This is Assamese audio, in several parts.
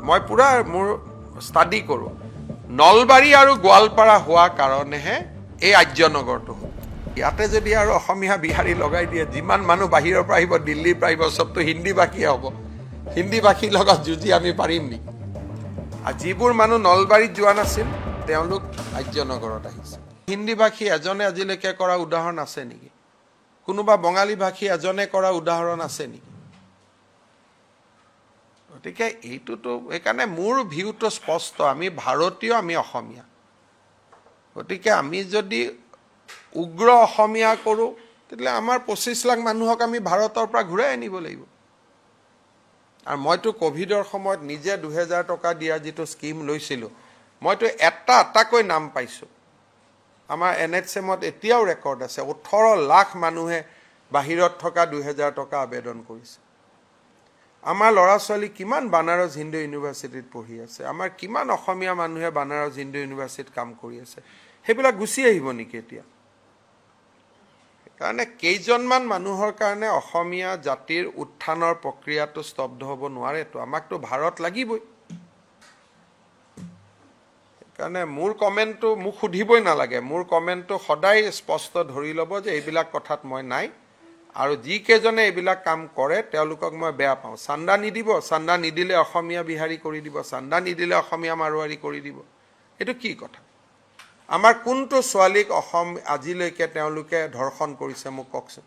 মই পুৰা মোৰ ষ্টাডি কৰোঁ নলবাৰী আৰু গোৱালপাৰা হোৱা কাৰণেহে এই আৰ্যনগৰটো হ'ল ইয়াতে যদি আৰু অসমীয়া বিহাৰী লগাই দিয়ে যিমান মানুহ বাহিৰৰ পৰা আহিব দিল্লীৰ পৰা আহিব চবতো হিন্দী ভাষীয়ে হ'ব হিন্দী ভাষীৰ লগত যুঁজি আমি পাৰিম নেকি আৰু যিবোৰ মানুহ নলবাৰীত যোৱা নাছিল তেওঁলোক আৰ্যনগৰত আহিছে হিন্দী ভাষী এজনে আজিলৈকে কৰা উদাহৰণ আছে নেকি কোনোবা বঙালী ভাষী এজনে কৰা উদাহৰণ আছে নেকি গতিকে এইটোতো সেইকাৰণে মোৰ ভিউটো স্পষ্ট আমি ভাৰতীয় আমি অসমীয়া গতিকে আমি যদি উগ্ৰ অসমীয়া কৰোঁ তেতিয়াহ'লে আমাৰ 25 লাখ মানুহক আমি ভাৰতৰ পৰা ঘূৰাই আনিব লাগিব আৰু মইতো কোভিডৰ সময়ত নিজে 2000 টকা দিয়া যিটো স্কিম লৈছিলোঁ মইতো এটাকৈ নাম পাইছোঁ আমাৰ NHMত এতিয়াও ৰেকৰ্ড আছে 18 লাখ মানুহে বাহিৰত থকা 2000 টকা আবেদন কৰিছে আমাৰ ল'ৰা ছোৱালী কিমান বানাৰস হিন্দু ইউনিভাৰ্চিটিত পঢ়ি আছে আমাৰ কিমান অসমীয়া মানুহে বানাৰস হিন্দু ইউনিভাৰ্চিটিত কাম কৰি আছে সেইবিলাক গুচি আহিব নেকি এতিয়া কাৰণে কেইজনমান মানুহৰ কাৰণে অসমীয়া জাতিৰ উত্থানৰ প্ৰক্ৰিয়াটো স্তব্ধ হ'ব নোৱাৰেতো আমাকতো ভাৰত লাগিবই কাৰণে মোৰ কমেণ্টটো মোক সুধিবই নালাগে মোৰ কমেণ্টটো সদায় স্পষ্ট ধৰি ল'ব যে এইবিলাক কথাত মই নাই আৰু যিকেইজনে এইবিলাক কাম কৰে তেওঁলোকক মই বেয়া পাওঁ চান্দা নিদিব চান্দা নিদিলে অসমীয়া বিহাৰী কৰি দিব চান্দা নিদিলে অসমীয়া মাৰোৱাৰী কৰি দিব এইটো কি কথা আমাৰ কোনটো ছোৱালীক অসম আজিলৈকে তেওঁলোকে ধৰ্ষণ কৰিছে মোক কওকচোন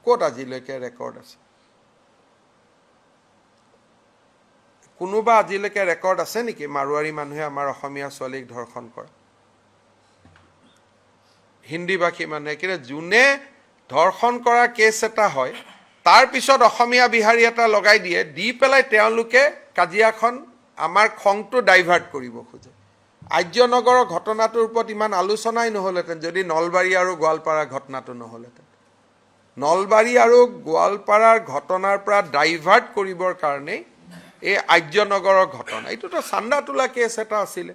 ক'ত আজিলৈকে ৰেকৰ্ড আছে কোনোবা আজিলৈকে ৰেকৰ্ড আছে নেকি মাৰোৱাৰী মানুহে আমাৰ অসমীয়া ছোৱালীক ধৰ্ষণ কৰে হিন্দী ভাষী মানুহে কিন্তু যোনে ধৰ্ষণ কৰা কেছ এটা হয় তাৰ পিছত অসমীয়া বিহাৰী এটা লগাই দিয়ে দি পেলাই তেওঁলোকে কাজিয়াখন আমাৰ খংটো ডাইভাৰ্ট কৰিব খোজে আৰ্যনগৰৰ ঘটনাটোৰ ওপৰত ইমান আলোচনাই নহ'লহেঁতেন যদি নলবাৰী আৰু গোৱালপাৰাৰ ঘটনাটো নহ'লহেঁতেন নলবাৰী আৰু গোৱালপাৰাৰ ঘটনাৰ পৰা ডাইভাৰ্ট কৰিবৰ কাৰণেই এই আৰ্যনগৰৰ ঘটনা এইটোতো চান্দা তোলা কেছ এটা আছিলে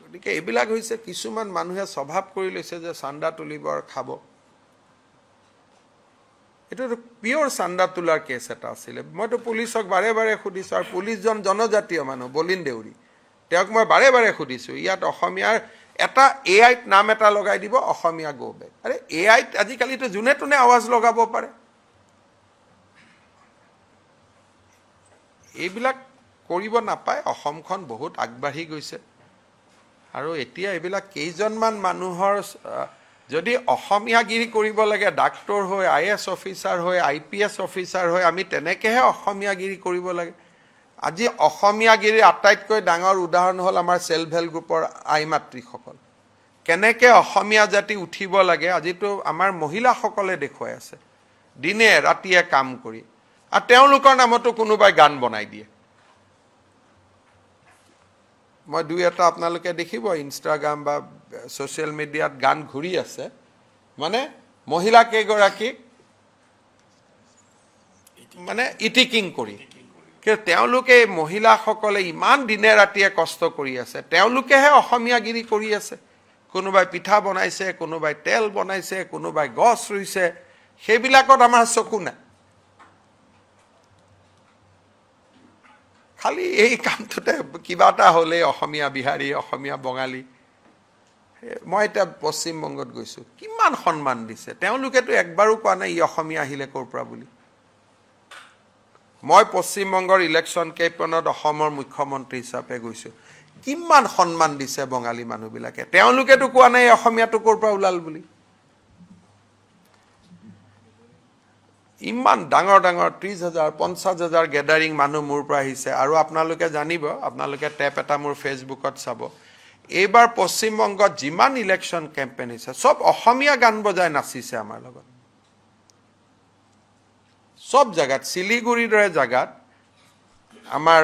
গতিকে এইবিলাক হৈছে কিছুমান মানুহে স্বভাৱ কৰি লৈছে যে চান্দা তুলিব আৰু খাব এইটোতো পিয়ৰ চান্দা তোলাৰ কেছ এটা আছিলে মইতো পুলিচক বাৰে বাৰে সুধিছোঁ আৰু পুলিচজন জনজাতীয় মানুহ বলিন দেউৰী তেওঁক মই বাৰে বাৰে সুধিছোঁ ইয়াত অসমীয়াৰ এটা AIত নাম এটা লগাই দিব অসমীয়া গো বেক আৰে AIত আজিকালিতো যোনে তোনে আৱাজ লগাব পাৰে এইবিলাক কৰিব নাপায় অসমখন বহুত আগবাঢ়ি গৈছে আৰু এতিয়া এইবিলাক কেইজনমান মানুহৰ যদি অসমীয়াগিৰি কৰিব লাগে ডাক্তৰ হৈ IAS অফিচাৰ হৈ IPS অফিচাৰ হৈ আমি তেনেকৈহে অসমীয়াগিৰি কৰিব লাগে আজি অসমীয়াগিৰিৰ আটাইতকৈ ডাঙৰ উদাহৰণ হ'ল আমাৰ সেল্ফ হেল্প গ্ৰুপৰ আই মাতৃসকল কেনেকৈ অসমীয়া জাতি উঠিব লাগে আজিতো আমাৰ মহিলাসকলে দেখুৱাই আছে দিনে ৰাতিয়ে কাম কৰি আৰু তেওঁলোকৰ নামতো কোনোবাই গান বনাই দিয়ে মই দুই এটা আপোনালোকে দেখিব ইনষ্টাগ্ৰাম বা ছ'চিয়েল মিডিয়াত গান ঘূৰি আছে মানে মহিলা কেইগৰাকীক মানে ইটিকিং কৰি কিন্তু তেওঁলোকে মহিলাসকলে ইমান দিনে ৰাতিয়ে কষ্ট কৰি আছে তেওঁলোকেহে অসমীয়াগিৰি কৰি আছে কোনোবাই পিঠা বনাইছে কোনোবাই তেল বনাইছে কোনোবাই গছ ৰুইছে সেইবিলাকত আমাৰ চকু নাই খালি এই কামটোতে কিবা এটা হ'লে অসমীয়া বিহাৰী অসমীয়া বঙালী মই এতিয়া পশ্চিমবংগত গৈছোঁ কিমান সন্মান দিছে তেওঁলোকেতো একবাৰো কোৱা নাই ই অসমীয়া আহিলে ক'ৰ পৰা বুলি মই পশ্চিমবংগৰ ইলেকশ্যন কেম্পেইনত অসমৰ মুখ্যমন্ত্ৰী হিচাপে গৈছোঁ কিমান সন্মান দিছে বঙালী মানুহবিলাকে তেওঁলোকেতো কোৱা নাই অসমীয়াটো ক'ৰ পৰা ওলাল বুলি ইমান ডাঙৰ ডাঙৰ 30,000 50,000 গেডাৰিং মানুহ মোৰ পৰা আহিছে আৰু আপোনালোকে জানিব আপোনালোকে টেপ এটা মোৰ ফেচবুকত চাব এইবাৰ পশ্চিমবংগত যিমান ইলেকশ্যন কেম্পেইন হৈছে সব অসমীয়া গান বজাই নাচিছে আমাৰ লগত সব জায়গাত শিলিগুৰিৰ দৰে জায়গাত আমাৰ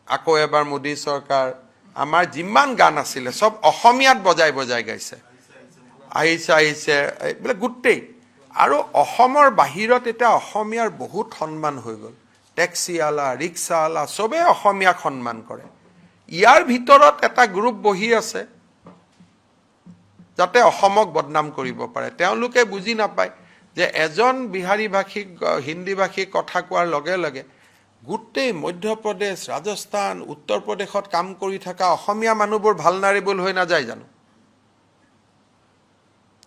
আকৌ এবাৰ মোদী চৰকাৰ আমাৰ যিমান গান আছিলে সব অসমীয়াত বজাই বজাই গাইছে আহিছে আহিছে এইবিলাক গোটেই আৰু অসমৰ বাহিৰত এটা অসমীয়াৰ বহুত সন্মান হৈ গ'ল টেক্সিৱালা ৰিক্সাৱালা সবে অসমীয়াক সন্মান কৰে ইয়াৰ ভিতৰত এটা গ্ৰুপ বহি আছে যাতে অসমক বদনাম কৰিব পাৰে তেওঁলোকে বুজি নাপায় যে এজন বিহাৰী ভাষিক হিন্দী ভাষিক কথা কোৱাৰ লগে লগে গোটেই মধ্যপ্ৰদেশ ৰাজস্থান উত্তৰ প্ৰদেশত কাম কৰি থকা অসমীয়া মানুহবোৰ ভালনাৰেবল হৈ নাযায় জানো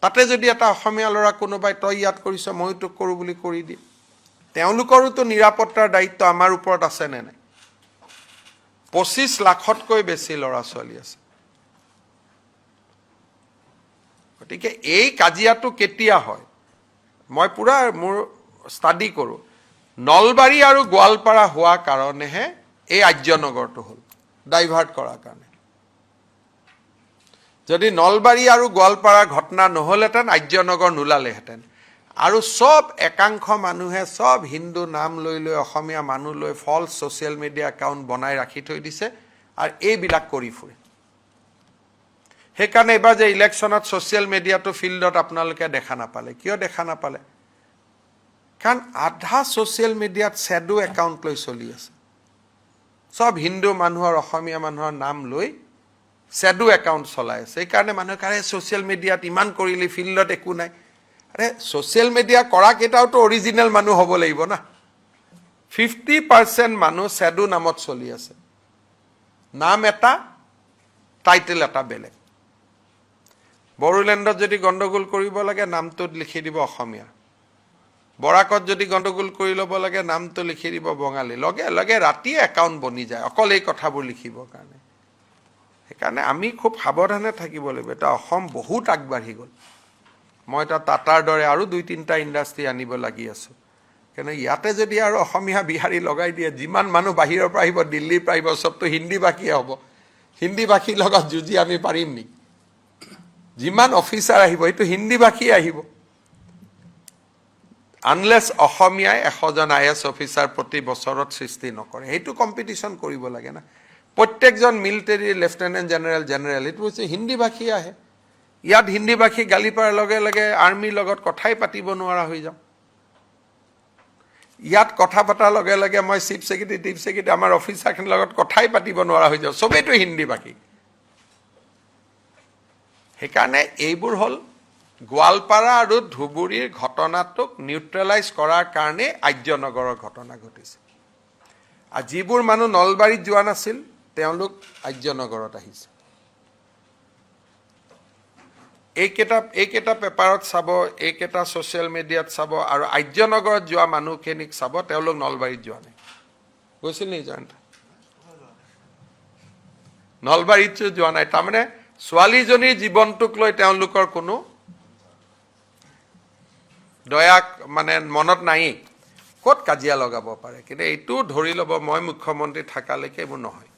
তাতে যদি এটা অসমীয়া ল'ৰা কোনোবাই তই ইয়াত কৰিছ মই তোক কৰো বুলি কৰি দিয়ে তেওঁলোকৰোতো নিৰাপত্তাৰ দায়িত্ব আমাৰ ওপৰত আছে নে নাই 25 লাখতকৈ বেছি ল'ৰা ছোৱালী আছে গতিকে এই কাজিয়াটো কেতিয়া হয় মই পুৰা মোৰ ষ্টাডি কৰো নলবাৰী আৰু গোৱালপাৰা হোৱা কাৰণেহে এই আৰ্যনগৰটো হ'ল ডাইভাৰ্ট কৰাৰ কাৰণে যদি নলবাৰী আৰু গোৱালপাৰা ঘটনা নহলহেঁতেন আৰ্যনগৰ নোলালেহেঁতেন আৰু সব একাংশ মানুহে সব হিন্দু নাম লৈ লৈ অসমীয়া মানুহ লৈ ফলছ ছ'চিয়েল মিডিয়া একাউণ্ট বনাই ৰাখি থৈ দিছে আৰু এইবিলাক কৰি ফুৰে সেইকাৰণে এবাৰ যে ইলেকশ্যনত ছ'চিয়েল মিডিয়াটো ফিল্ডত আপোনালোকে দেখা নাপালে কিয় দেখা নাপালে কাৰণ আধা ছ'চিয়েল মিডিয়াত শ্যাডো একাউণ্ট লৈ চলি আছে সব হিন্দু মানুহৰ অসমীয়া মানুহৰ নাম লৈ শ্যাডো একাউণ্ট চলাই আছে সেইকাৰণে মানুহে কাৰে ছ'চিয়েল মিডিয়াত ইমান কৰিলি ফিল্ডত একো নাই আৰে ছ'চিয়েল মিডিয়া কৰা কেইটাওতো অৰিজিনেল মানুহ হ'ব লাগিব না 50% মানুহ শ্যাডো নামত চলি আছে নাম এটা টাইটেল এটা বেলেগ বড়োলেণ্ডত যদি গণ্ডগোল কৰিব লাগে নামটোত লিখি দিব অসমীয়া বৰাকত যদি গণ্ডগোল কৰি ল'ব লাগে নামটো লিখি দিব বঙালী লগে লগে ৰাতি একাউণ্ট বনি যায় অকল এই কথাবোৰ লিখিবৰ কাৰণে সেইকাৰণে আমি খুব সাৱধানে থাকিব লাগিব এটা অসম বহুত আগবাঢ়ি গ'ল মই এটা টাটাৰ দৰে আৰু 2-3টা ইণ্ডাষ্ট্ৰী আনিব লাগি আছো কিন্তু ইয়াতে যদি আৰু অসমীয়া বিহাৰী লগাই দিয়ে যিমান মানুহ বাহিৰৰ পৰা আহিব দিল্লীৰ পৰা আহিব সবটো হিন্দী ভাষীয়ে হ'ব হিন্দী ভাষীৰ লগত যুঁজি আমি পাৰিম নেকি যিমান অফিচাৰ আহিব এইটো হিন্দী ভাষীয়ে আহিব আনলেছ অসমীয়াই 100জন IAS অফিচাৰ প্ৰতি বছৰত সৃষ্টি নকৰে সেইটো কম্পিটিশ্যন কৰিব লাগে না প্ৰত্যেকজন মিলিটাৰী লেফটেনেণ্ট জেনেৰেল এইটো হৈছে হিন্দী ভাষী আহে ইয়াত হিন্দী ভাষী গালি পাৰ লগে লগে আৰ্মিৰ লগত কথাই পাতিব নোৱাৰা হৈ যাওঁ ইয়াত কথা পতাৰ লগে লগে মই চিফ ছেক্ৰেটাৰী আমাৰ অফিচাৰখিনিৰ লগত কথাই পাতিব নোৱাৰা হৈ যাওঁ চবেইতো হিন্দী ভাষী সেইকাৰণে এইবোৰ হ'ল গোৱালপাৰা আৰু ধুবুৰীৰ ঘটনাটোক নিউট্ৰেলাইজ কৰাৰ কাৰণে আৰ্যনগৰৰ ঘটনা ঘটিছে আৰু যিবোৰ মানুহ নলবাৰীত যোৱা নাছিল তেওঁলোক আৰ্যনগৰত আহিছে এইকেইটা পেপাৰত চাব এইকেইটা ছ'চিয়েল মিডিয়াত চাব আৰু আৰ্যনগৰত যোৱা মানুহখিনিক চাব তেওঁলোক নলবাৰীত যোৱা নাই গৈছিল নি জয়ন্ত নলবাৰীত যোৱা নাই তাৰমানে ছোৱালীজনীৰ জীৱনটোক লৈ তেওঁলোকৰ কোনো দয়া মানে মনত নাই ক'ত কাজিয়া লগাব পাৰে কিন্তু এইটো ধৰি ল'ব মই মুখ্যমন্ত্ৰী থাকালৈকে এইবোৰ নহয়